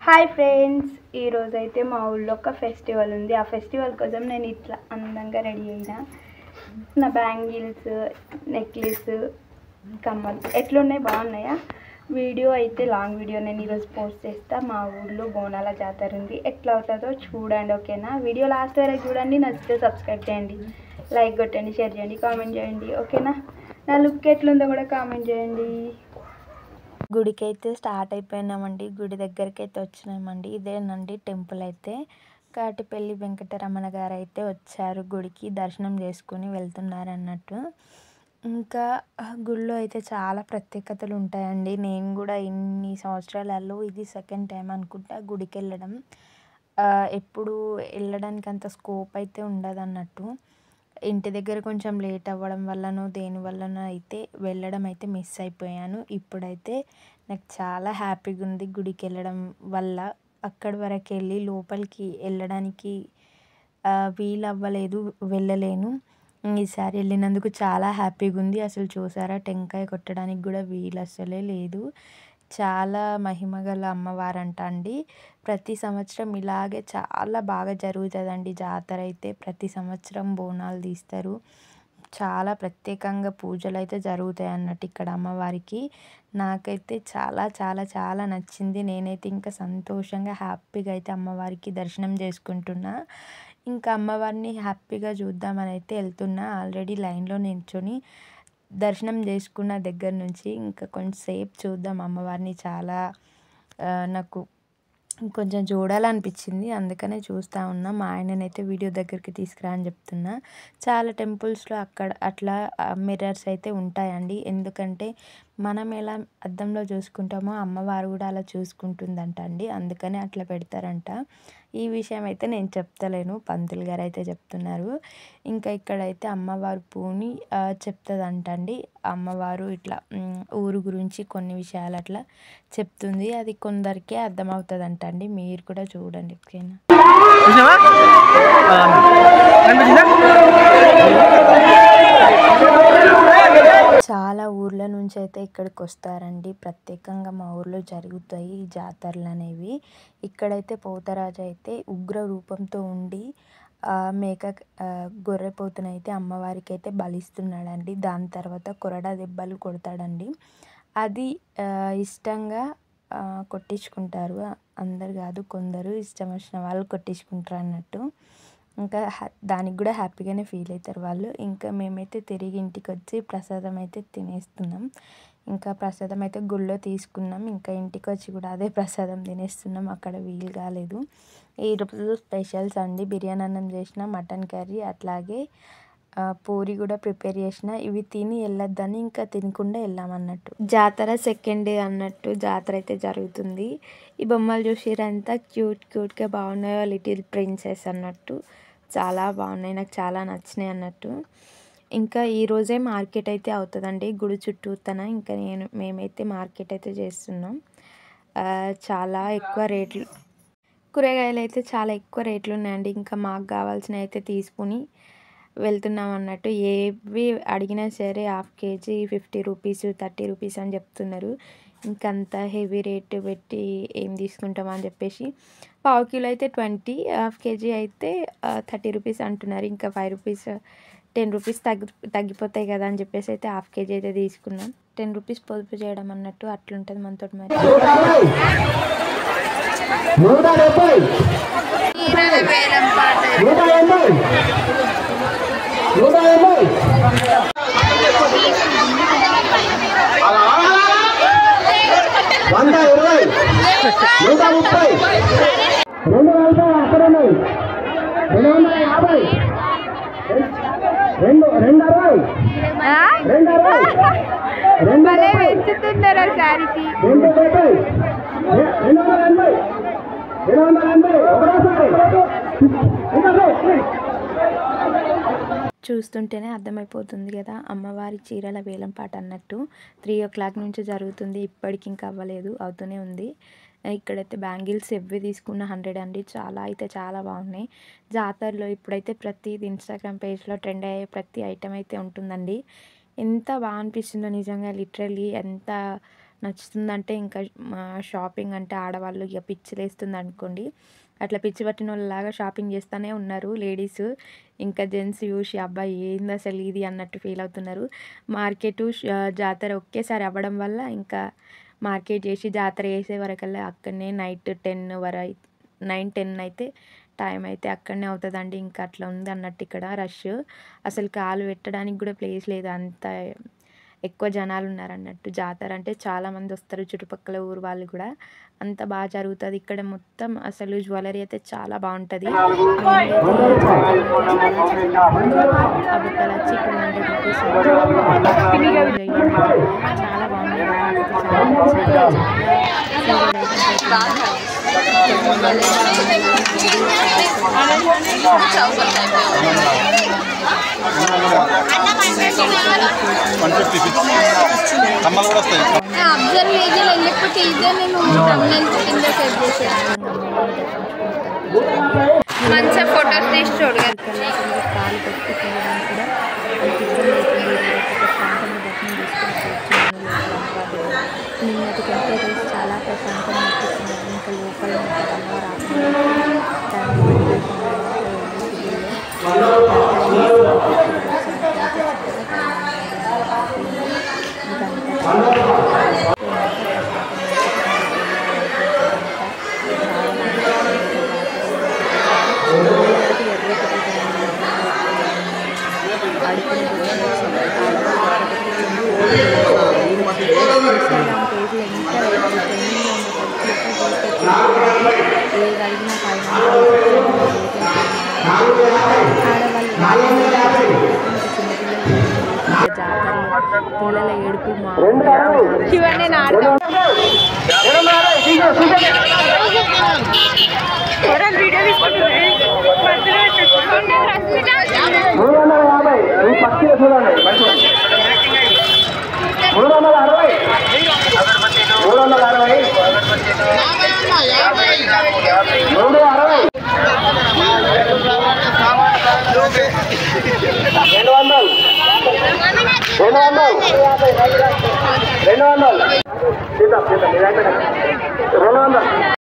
Hi friends, ఈరోజైతే మా ఊళ్ళో ఒక ఫెస్టివల్ ఉంది. ఆ ఫెస్టివల్ కోసం నేను ఇట్లా అందంగా రెడీ అయినా. నా బ్యాంగిల్స్, నెక్లెస్, కమ్మలు ఎట్లున్నాయి, బాగున్నాయా? వీడియో అయితే లాంగ్ వీడియో నేను ఈరోజు పోస్ట్ చేస్తా. మా ఊళ్ళో బోనాల జాతర ఉంది, ఎట్లా అవుతుందో చూడండి. ఓకేనా? వీడియో లాస్ట్ వరకు చూడండి. నచ్చితే సబ్స్క్రైబ్ చేయండి, లైక్ కొట్టండి, షేర్ చేయండి, కామెంట్ చేయండి. ఓకేనా? నా లుక్ ఎట్లుందో కూడా కామెంట్ చేయండి. గుడికి అయితే స్టార్ట్ అయిపోయినామండి. గుడి దగ్గరికి అయితే వచ్చినామండి. ఇదేనండి టెంపుల్ అయితే. కాటిపల్లి వెంకటరమణ గారు అయితే వచ్చారు గుడికి, దర్శనం చేసుకుని వెళ్తున్నారు అన్నట్టు. ఇంకా గుడిలో అయితే చాలా ప్రత్యేకతలు ఉంటాయండి. నేను కూడా ఇన్ని సంవత్సరాలలో ఇది సెకండ్ టైం అనుకుంటా గుడికి వెళ్ళడం. ఎప్పుడు వెళ్ళడానికి అంత స్కోప్ అయితే ఉండదు అన్నట్టు. ఇంటి దగ్గర కొంచెం లేట్ అవ్వడం వల్లనో దేని వల్లనో అయితే వెళ్ళడం అయితే మిస్ అయిపోయాను. ఇప్పుడైతే నాకు చాలా హ్యాపీగా ఉంది గుడికి వెళ్ళడం వల్ల. అక్కడి వరకు వెళ్ళి లోపలికి వెళ్ళడానికి వీలు అవ్వలేదు, వెళ్ళలేను. ఈసారి వెళ్ళినందుకు చాలా హ్యాపీగా ఉంది. అసలు చూసారా, టెంకాయ కొట్టడానికి కూడా వీలు అసలే లేదు. చాలా మహిమగల అమ్మవారంట అండి. ప్రతి సంవత్సరం ఇలాగే చాలా బాగా జరుగుతుందండి జాతర అయితే. ప్రతి సంవత్సరం బోనాలు తీస్తారు. చాలా ప్రత్యేకంగా పూజలు అయితే జరుగుతాయి అన్నట్టు ఇక్కడ అమ్మవారికి. నాకైతే చాలా చాలా చాలా నచ్చింది. నేనైతే ఇంకా సంతోషంగా హ్యాపీగా అయితే అమ్మవారికి దర్శనం చేసుకుంటున్నా. ఇంకా అమ్మవారిని హ్యాపీగా చూద్దామని అయితే వెళ్తున్నా. ఆల్రెడీ లైన్లో నిల్చొని దర్శనం చేసుకున్న దగ్గర నుంచి ఇంకా కొంచెంసేపు చూద్దాం అమ్మవారిని. చాలా నాకు కొంచెం చూడాలనిపించింది, అందుకనే చూస్తూ ఉన్నా. మా ఆయననైతే వీడియో దగ్గరికి తీసుకురా అని చెప్తున్నా. చాలా టెంపుల్స్లో అక్కడ అట్లా మిర్రర్స్ అయితే ఉంటాయండి. ఎందుకంటే మనం ఎలా అద్దంలో చూసుకుంటామో అమ్మవారు కూడా అలా చూసుకుంటుందంట అండి. అందుకనే అట్లా పెడతారంట. ఈ విషయం అయితే నేను చెప్తలేను, పంతులు గారు అయితే చెప్తున్నారు. ఇంకా ఇక్కడైతే అమ్మవారు పూని చెప్తుందంట అండి. అమ్మవారు ఇట్లా ఊరు గురించి కొన్ని విషయాలు అట్లా చెప్తుంది. అది కొందరికే అర్థమవుతుందంట అండి. మీరు కూడా చూడండి ఓకేనా. చాలా ఊర్ల నుంచి అయితే ఇక్కడికి వస్తారండి. ప్రత్యేకంగా మా ఊర్లో జరుగుతాయి ఈ జాతరలు అనేవి. ఇక్కడైతే పోతరాజు అయితే ఉగ్ర రూపంతో ఉండి మేక గొర్రెపోతునైతే అమ్మవారికి అయితే బలిస్తున్నాడండి. దాని తర్వాత కొరడా దెబ్బలు కొడతాడండి. అది ఇష్టంగా కొట్టించుకుంటారు. అందరు కాదు, కొందరు ఇష్టం వచ్చిన వాళ్ళు కొట్టించుకుంటారు అన్నట్టు. ఇంకా దానికి కూడా హ్యాపీగానే ఫీల్ అవుతారు వాళ్ళు. ఇంకా మేమైతే తిరిగి ఇంటికి వచ్చి ప్రసాదం అయితే తినేస్తున్నాం. ఇంకా ప్రసాదం అయితే గుళ్ళో తీసుకున్నాం. ఇంకా ఇంటికి వచ్చి కూడా అదే ప్రసాదం తినేస్తున్నాం, అక్కడ వీలు కాలేదు. ఈరోజు స్పెషల్స్ అండి. బిర్యానీ అన్నం చేసిన, మటన్ కర్రీ, అట్లాగే పూరి కూడా ప్రిపేర్ చేసిన. ఇవి తిని వెళ్ళొద్దని ఇంకా తినకుండా వెళ్ళామన్నట్టు. జాతర సెకండ్ డే అన్నట్టు జాతర అయితే జరుగుతుంది. ఈ బొమ్మలు చూసిరంతా క్యూట్గా బాగున్నాయో, లిటిల్ ప్రిన్సెస్ అన్నట్టు చాలా బాగున్నాయి, నాకు చాలా నచ్చినాయి అన్నట్టు. ఇంకా ఈరోజే మార్కెట్ అయితే అవుతుందండి గుడి చుట్టూతన. ఇంకా మేమైతే మార్కెట్ అయితే చేస్తున్నాం. చాలా ఎక్కువ రేట్లు, కూరగాయలు అయితే చాలా ఎక్కువ రేట్లు ఉన్నాయండి. ఇంకా మాకు కావాల్సినవి అయితే తీసుకుని వెళ్తున్నాం అన్నట్టు. ఏవి అడిగినా సరే హాఫ్ కేజీ 50 రూపీస్, 30 రూపీస్ అని చెప్తున్నారు. ఇంకంత హెవీ రేట్ పెట్టి ఏం తీసుకుంటామని అని చెప్పేసి పావు కిలో అయితే 20, హాఫ్ కేజీ అయితే 30 రూపీస్ అంటున్నారు. ఇంకా 5 రూపీస్ 10 రూపీస్ తగ్గిపోతాయి కదా అని చెప్పేసి అయితే హాఫ్ కేజీ అయితే తీసుకున్నాం. 10 రూపీస్ పొదుపు చేయడం అన్నట్టు అట్లుంటుంది మనతో. మరి పెంచుతున్నారు సారికి. చూస్తుంటేనే అర్థమైపోతుంది కదా, అమ్మవారి చీరల వేలంపాట అన్నట్టు. 3 o'clock నుంచి జరుగుతుంది. ఇప్పటికి ఇంకా అవ్వలేదు, అవుతూనే ఉంది. ఇక్కడైతే బ్యాంగిల్స్ ఎవ్వి తీసుకున్న 100 అండి. చాలా అయితే చాలా బాగున్నాయి. జాతరలో ఇప్పుడైతే ప్రతిది ఇన్స్టాగ్రామ్ పేజ్లో ట్రెండ్ అయ్యే ప్రతి ఐటెం అయితే ఉంటుందండి. ఎంత బాగా అనిపిస్తుందో నిజంగా, లిటరల్లీ ఎంత నచ్చుతుందంటే ఇంకా షాపింగ్ అంటే ఆడవాళ్ళు ఇక పిచ్చిలేస్తుంది అనుకోండి. అట్లా పిచ్చి పట్టిన వాళ్ళలాగా షాపింగ్ చేస్తూనే ఉన్నారు లేడీస్. ఇంకా జెంట్స్ చూసి అబ్బా ఏంది అసలు ఇది అన్నట్టు ఫీల్ అవుతున్నారు. మార్కెట్ జాతర ఒకేసారి అవ్వడం వల్ల ఇంకా మార్కెట్ చేసి జాతర చేసే వరకల్లా అక్కడనే నైట్ 9-10 అయితే టైం అయితే అక్కడనే అవుతుందండి. ఇంకా అట్లా ఉంది అన్నట్టు ఇక్కడ రష్. అసలు కాలు పెట్టడానికి కూడా ప్లేస్ లేదు, అంత ఎక్కువ జనాలు ఉన్నారన్నట్టు. జాతర అంటే చాలామంది వస్తారు, చుట్టుపక్కల ఊరు వాళ్ళు కూడా. అంత బాగా జరుగుతుంది ఇక్కడ. మొత్తం అసలు జ్యువెలరీ అయితే చాలా బాగుంటుంది. ఆ బుట్టలు వచ్చి 200 రూపీస్. చాలా బాగుంది. అబ్జర్వ్ చేయాలి లేకపోతే ఇదే నేను కింద సెట్ చేసాను. మంచిగా ఫొటోస్ తీసి చూడగలను. కాలు పెట్టి తినడానికి కూడా ప్రశాంతంగా దర్శనం చేసుకుని నిన్నటి కంటే రోజు చాలా ప్రశాంతంగా అనిపిస్తుంది. ఇంకా లోపల పిల్లల ఏడుపు